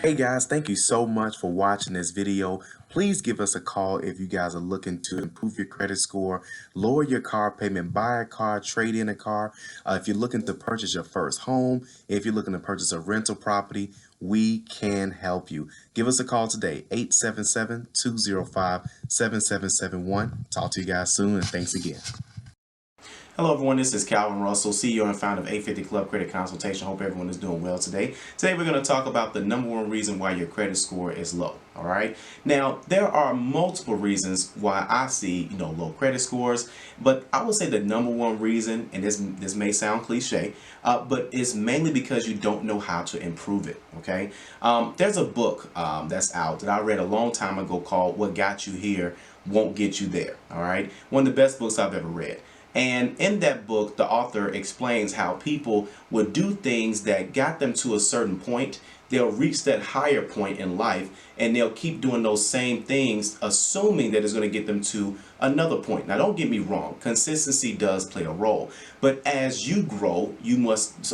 Hey guys, thank you so much for watching this video. Please give us a call if you guys are looking to improve your credit score, lower your car payment, buy a car, trade in a car. If you're looking to purchase your first home, if you're looking to purchase a rental property, we can help you. Give us a call today, 877-205-7771. Talk to you guys soon, and thanks again. Hello everyone, this is Calvin Russell, CEO and founder of 850 Club Credit Consultation. Hope everyone is doing well today. Today we're going to talk about the number one reason why your credit score is low. All right. Now, there are multiple reasons why I see, low credit scores, but I would say the number one reason, and this may sound cliche, but it's mainly because you don't know how to improve it. Okay. There's a book that's out that I read a long time ago called What Got You Here Won't Get You There. All right. One of the best books I've ever read. And in that book, the author explains how people would do things that got them to a certain point. They'll reach that higher point in life and they'll keep doing those same things, assuming that it's going to get them to another point. Now, don't get me wrong. Consistency does play a role. But as you grow, you must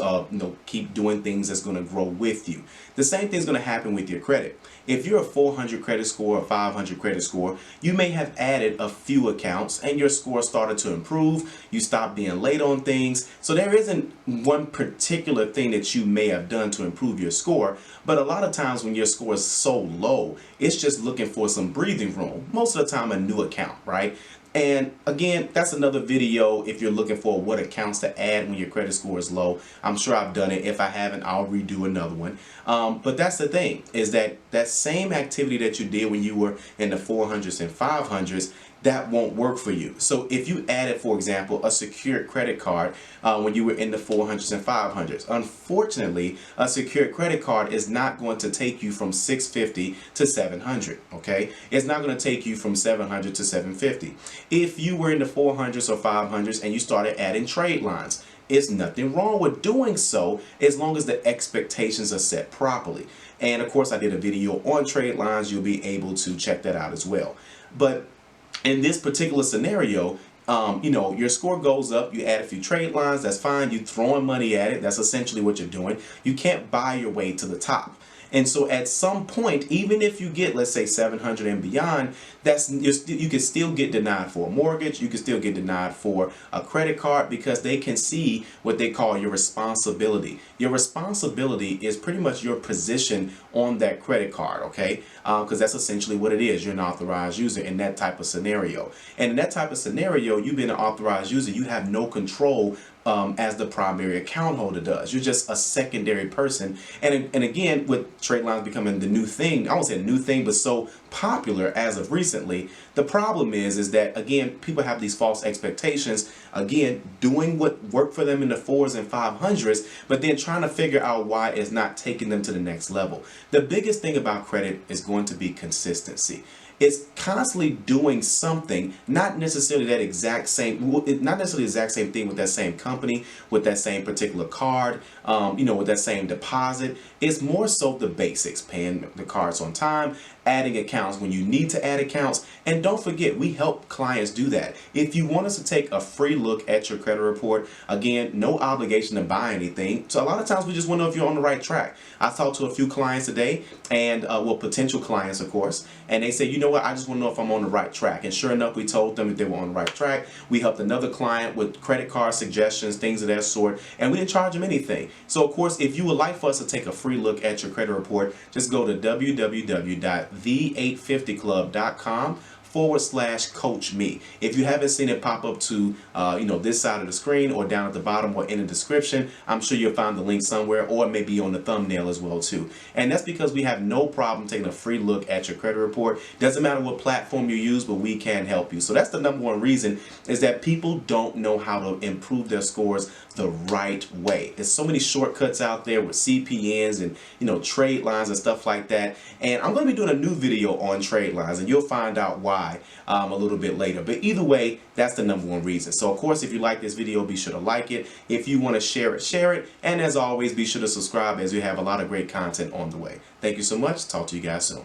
keep doing things that's going to grow with you. The same thing's going to happen with your credit. If you're a 400 credit score or 500 credit score, you may have added a few accounts and your score started to improve. You stopped being late on things. So there isn't one particular thing that you may have done to improve your score. But a lot of times when your score is so low, it's just looking for some breathing room. Most of the time a new account, right? And again, that's another video if you're looking for what accounts to add when your credit score is low. I'm sure I've done it. If I haven't, I'll redo another one. But that's the thing, is that same activity that you did when you were in the 400s and 500s, that won't work for you. So if you added, for example, a secured credit card when you were in the 400s and 500s, unfortunately, a secured credit card is not going to take you from 650 to 700. Okay, it's not going to take you from 700 to 750. If you were in the 400s or 500s and you started adding trade lines, it's nothing wrong with doing so as long as the expectations are set properly. And of course, I did a video on trade lines. You'll be able to check that out as well. But in this particular scenario, your score goes up, you add a few trade lines, that's fine. You're throwing money at it. That's essentially what you're doing. You can't buy your way to the top. And so at some point, even if you get, let's say 700 and beyond, you can still get denied for a mortgage. You can still get denied for a credit card because they can see what they call your responsibility. Your responsibility is pretty much your position on that credit card, okay? Because that's essentially what it is. You're an authorized user in that type of scenario. And in that type of scenario, you've been an authorized user. You have no control as the primary account holder does. You're just a secondary person. And again, with trade lines becoming the new thing, I won't say a new thing, but so popular as of recently, the problem is that, again, people have these false expectations, again, doing what worked for them in the 4s and 500s, but then trying to figure out why it's not taking them to the next level. The biggest thing about credit is going to be consistency. It's constantly doing something, not necessarily the exact same thing with that same company, with that same particular card, with that same deposit. It's more so the basics, paying the cards on time, adding accounts when you need to add accounts. And don't forget, we help clients do that. If you want us to take a free look at your credit report, again, no obligation to buy anything. So a lot of times we just want to know if you're on the right track. I talked to a few clients today, and potential clients, of course, and they say, you know what, I just want to know if I'm on the right track. And sure enough, we told them that they were on the right track. We helped another client with credit card suggestions, things of that sort, and we didn't charge them anything. So of course, if you would like for us to take a free look at your credit report, just go to www.the850club.com/coach me. If you haven't seen it pop up to this side of the screen or down at the bottom or in the description, I'm sure you'll find the link somewhere, or it may be on the thumbnail as well too. And that's because we have no problem taking a free look at your credit report. Doesn't matter what platform you use, but we can help you. So that's the number one reason, is that people don't know how to improve their scores the right way. There's so many shortcuts out there with CPNs and trade lines and stuff like that. And I'm going to be doing a new video on trade lines, and you'll find out why a little bit later. But either way, that's the number one reason. So of course, if you like this video, be sure to like it. If you want to share it, share it. And as always, be sure to subscribe, as we have a lot of great content on the way. Thank you so much. Talk to you guys soon.